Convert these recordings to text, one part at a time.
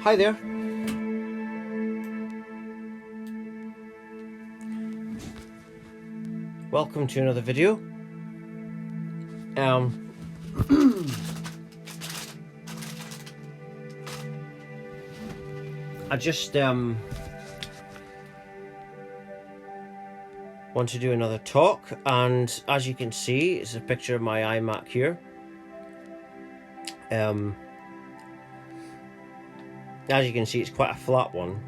Hi there. Welcome to another video. I just want to do another talk, and as you can see, it's a picture of my iMac here. As you can see, it's quite a flat one,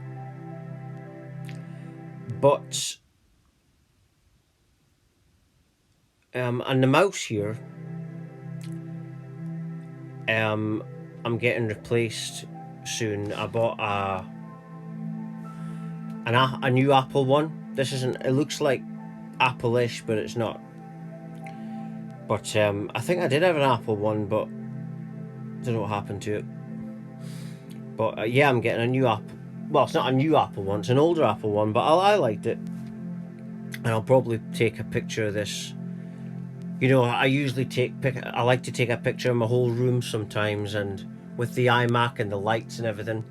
but and the mouse here, I'm getting replaced soon. I bought a new Apple one. This isn't. It looks like Apple-ish, but it's not. But I think I did have an Apple one, but don't know what happened to it. But yeah, I'm getting a new Apple. Well, it's not a new Apple one, it's an older Apple one, but I liked it. And I'll probably take a picture of this. You know, I like to take a picture of my whole room sometimes, and with the iMac and the lights and everything.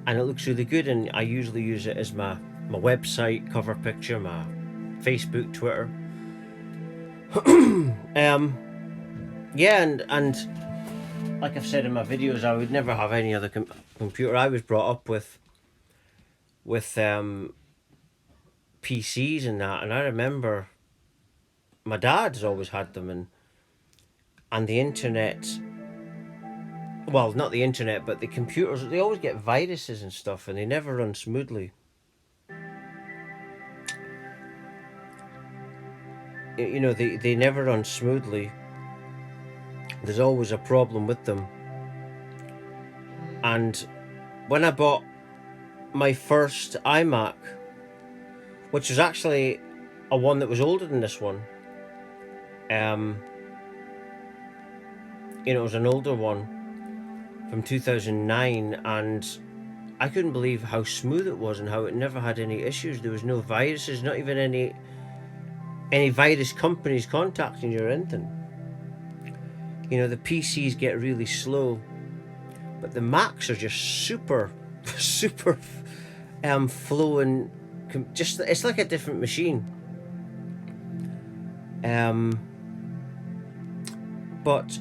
And it looks really good, and I usually use it as my website cover picture, my Facebook, Twitter. Yeah, and like I've said in my videos, I would never have any other computer. I was brought up with PCs and that, and I remember my dad's always had them, and the internet. Well, not the internet, but the computers. They always get viruses and stuff, and they never run smoothly. You know, they never run smoothly. There's always a problem with them. And when I bought my first iMac, which was actually a one that was older than this one, you know, it was an older one from 2009, and I couldn't believe how smooth it was and how it never had any issues. There was no viruses, not even any virus companies contacting you or anything. You know, the PCs get really slow, but the Macs are just super flowing. Just, it's like a different machine. But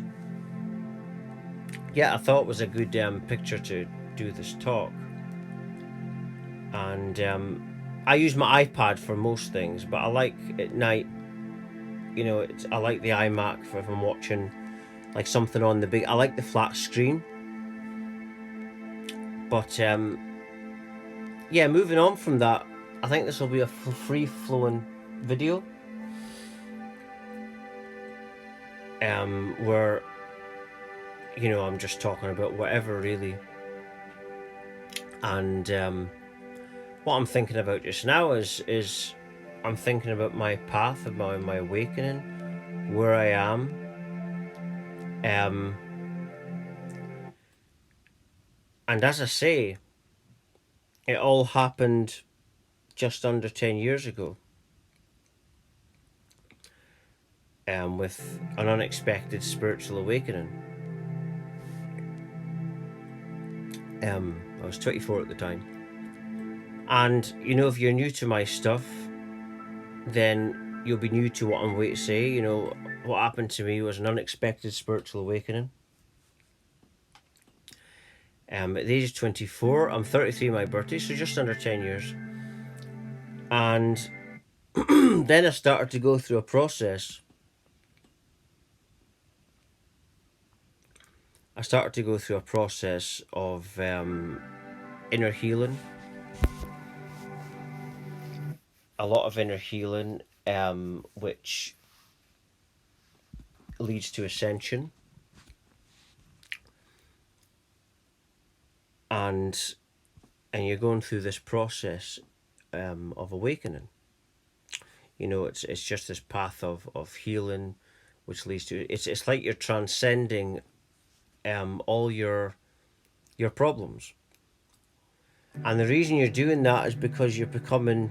yeah, I thought it was a good picture to do this talk. And I use my iPad for most things, but I like at night, you know, I like the iMac for if I'm watching like something on the big. I like the flat screen. But yeah, moving on from that, I think this will be a free-flowing video, where, you know, I'm just talking about whatever really. And what I'm thinking about just now is I'm thinking about my path, about my awakening, where I am. And as I say, it all happened just under 10 years ago, with an unexpected spiritual awakening. I was 24 at the time. And, you know, if you're new to my stuff, then you'll be new to what I'm going to say. You know, what happened to me was an unexpected spiritual awakening. At the age of 24, I'm 33 my birthday, so just under 10 years. And then I started to go through a process. Of inner healing. A lot of inner healing, which leads to ascension. And you're going through this process of awakening. You know, it's just this path of healing, which leads to it's like you're transcending all your problems. And the reason you're doing that is because you're becoming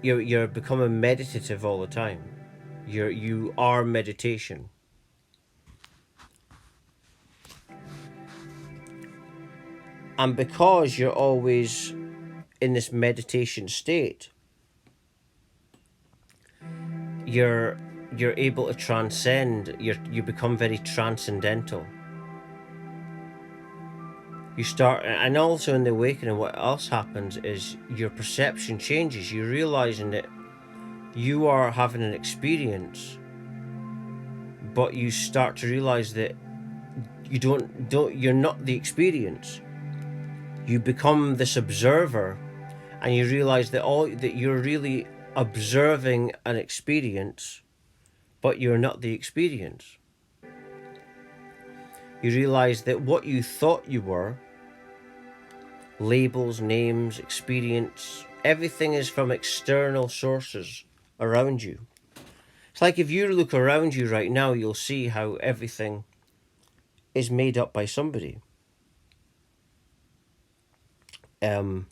you're becoming meditative all the time. You are meditation. And because you're always in this meditation state, you're able to transcend. You become very transcendental. You start, and also in the awakening, what else happens is your perception changes. You're realizing that you are having an experience, but you start to realize that you're not the experience. You become this observer, and you realize that you're really observing an experience, but you're not the experience. You realize that what you thought you were, labels, names, experience, everything is from external sources around you. It's like if you look around you right now, you'll see how everything is made up by somebody. Everything.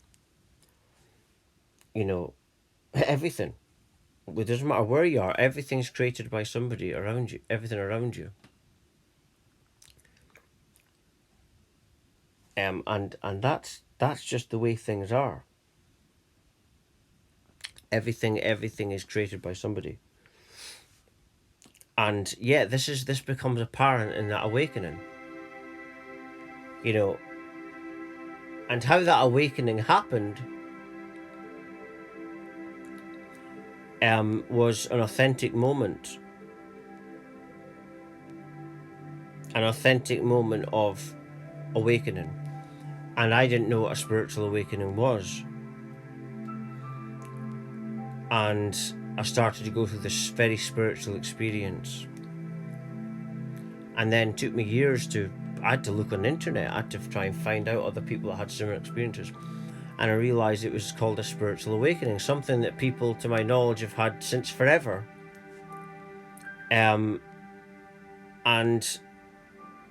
It doesn't matter where you are, everything's created by somebody around you, everything around you. And that's just the way things are. Everything is created by somebody. And yeah, this becomes apparent in that awakening. And how that awakening happened was an authentic moment. An authentic moment of awakening. And I didn't know what a spiritual awakening was. And I started to go through this very spiritual experience. And then it took me years I had to look on the internet. I had to try and find out other people that had similar experiences. And I realised it was called a spiritual awakening, something that people, to my knowledge, have had since forever. And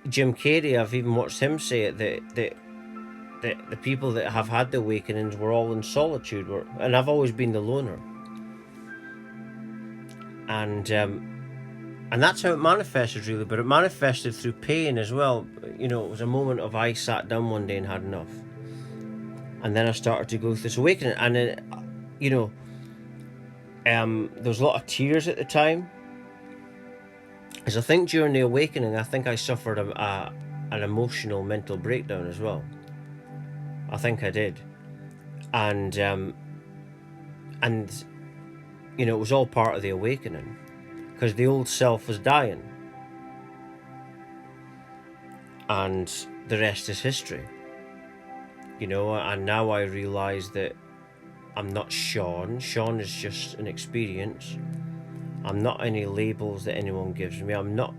Jim Carrey, I've even watched him say it, that the people that have had the awakenings were all in solitude, and I've always been the loner. And that's how it manifested, really. But it manifested through pain as well. It was a moment of I sat down one day and had enough. And then I started to go through this awakening. And then, there was a lot of tears at the time. Because I think during the awakening, I think I suffered an emotional mental breakdown as well. I think I did. And it was all part of the awakening. Because the old self was dying. And the rest is history. And now I realise that I'm not Sean. Sean is just an experience. I'm not any labels that anyone gives me. I'm not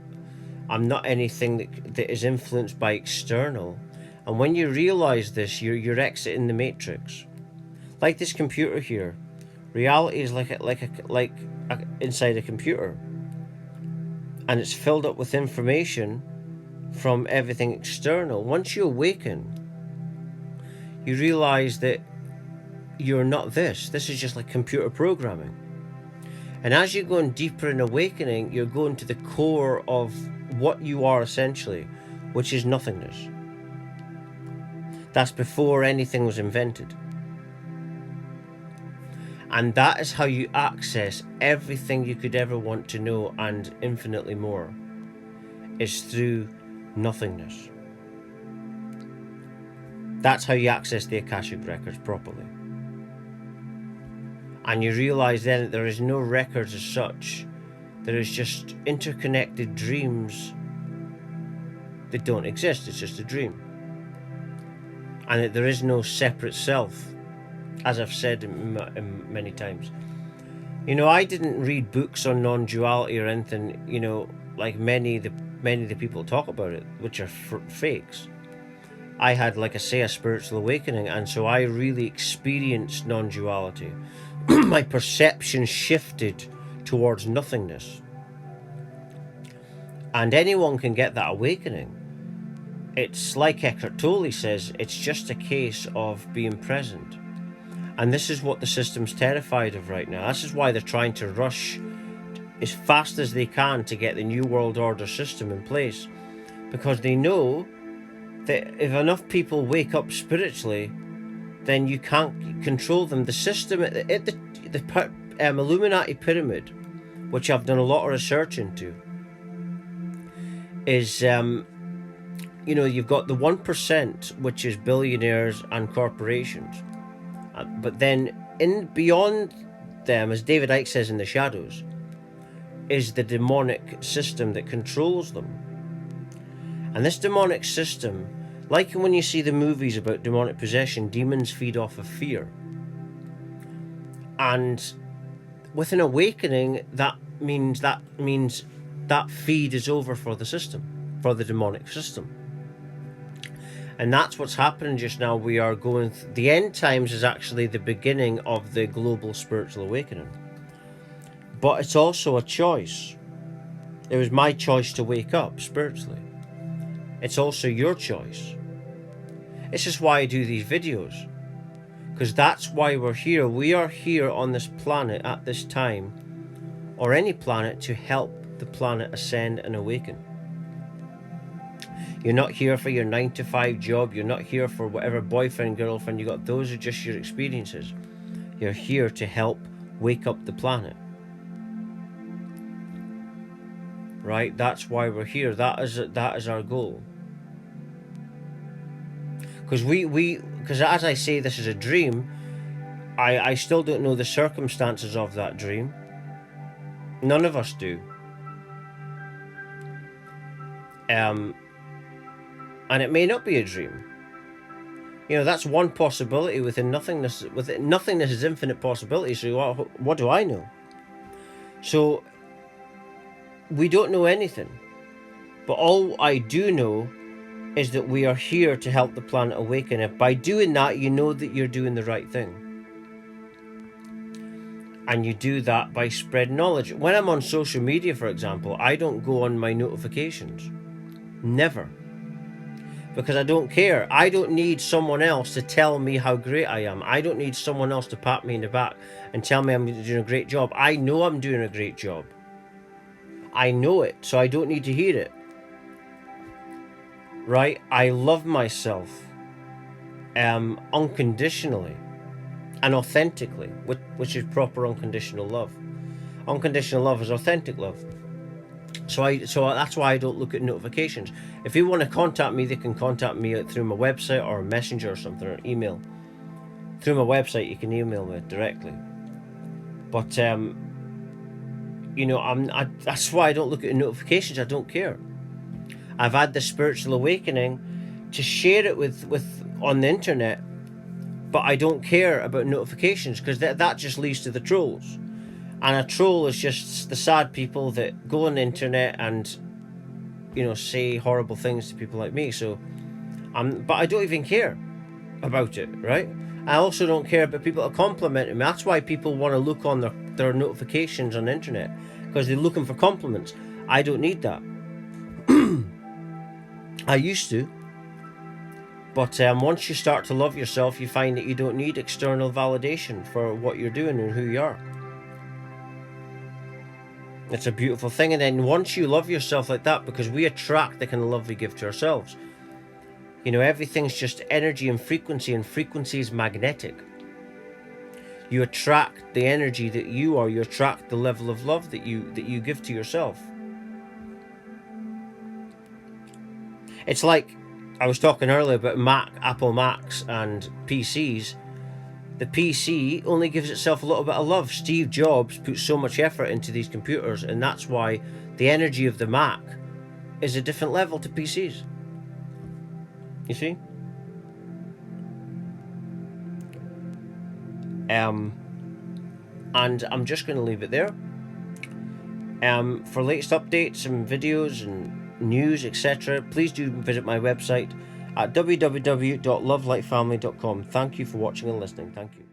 anything that is influenced by external. And when you realise this, you're exiting the matrix. Like this computer here. Reality is like inside a computer. And it's filled up with information from everything external. Once you awaken, you realise that you're not this. This is just like computer programming. And as you're going deeper in awakening, you're going to the core of what you are essentially, which is nothingness. That's before anything was invented. And that is how you access everything you could ever want to know, and infinitely more, is through nothingness. That's how you access the Akashic records properly. And you realise then that there is no records as such. There is just interconnected dreams that don't exist. It's just a dream. And that there is no separate self, as I've said many times. I didn't read books on non-duality or anything, like many of the people talk about it, which are fakes. I had, like I say, a spiritual awakening, and so I really experienced non-duality. My perception shifted towards nothingness. And anyone can get that awakening. It's like Eckhart Tolle says, it's just a case of being present. And this is what the system's terrified of right now. This is why they're trying to rush as fast as they can to get the New World Order system in place. Because they know that if enough people wake up spiritually, then you can't control them. The system at the Illuminati pyramid, which I've done a lot of research into, is you've got the 1%, which is billionaires and corporations, but then beyond them, as David Icke says in The Shadows, is the demonic system that controls them. And this demonic system, like when you see the movies about demonic possession, demons feed off of fear. And with an awakening, that means that feed is over for the system, for the demonic system. And that's what's happening just now. We are going the end times is actually the beginning of the global spiritual awakening. But it's also a choice. It was my choice to wake up spiritually. It's also your choice. This is why I do these videos, because that's why we're here. We are here on this planet at this time, or any planet, to help the planet ascend and awaken. You're not here for your 9-to-5 job. You're not here for whatever boyfriend, girlfriend you got. Those are just your experiences. You're here to help wake up the planet. Right? That's why we're here. That is our goal. Because as I say, this is a dream. I still don't know the circumstances of that dream. None of us do. And it may not be a dream. That's one possibility within nothingness. Within nothingness is infinite possibility. So what do I know? So we don't know anything. But all I do know is that we are here to help the planet awaken. If by doing that, you know that you're doing the right thing. And you do that by spreading knowledge. When I'm on social media, for example, I don't go on my notifications. Never. Because I don't care. I don't need someone else to tell me how great I am. I don't need someone else to pat me in the back and tell me I'm doing a great job. I know I'm doing a great job. I know it, so I don't need to hear it. Right? I love myself unconditionally and authentically, which is proper unconditional love. Unconditional love is authentic love. So that's why I don't look at notifications. If you want to contact me, they can contact me through my website or a messenger or something, or email. Through my website, you can email me directly. But that's why I don't look at notifications. I don't care. I've had the spiritual awakening to share it with on the internet, but I don't care about notifications, because that just leads to the trolls. And a troll is just the sad people that go on the internet and say horrible things to people like me. So but I don't even care about it, right? I also don't care about people that compliment me. That's why people want to look on their notifications on the internet, because they're looking for compliments. I don't need that. I used to, but once you start to love yourself, you find that you don't need external validation for what you're doing and who you are. It's a beautiful thing. And then once you love yourself like that, because we attract the kind of love we give to ourselves, everything's just energy and frequency is magnetic. You attract the energy that you are. You attract the level of love that you give to yourself. It's like I was talking earlier about Apple Macs and PCs. The PC only gives itself a little bit of love. Steve Jobs put so much effort into these computers, and that's why the energy of the Mac is a different level to PCs. You see? And I'm just going to leave it there. For latest updates and videos and news, etc., please do visit my website at www.lovelightfamily.com. Thank you for watching and listening. Thank you.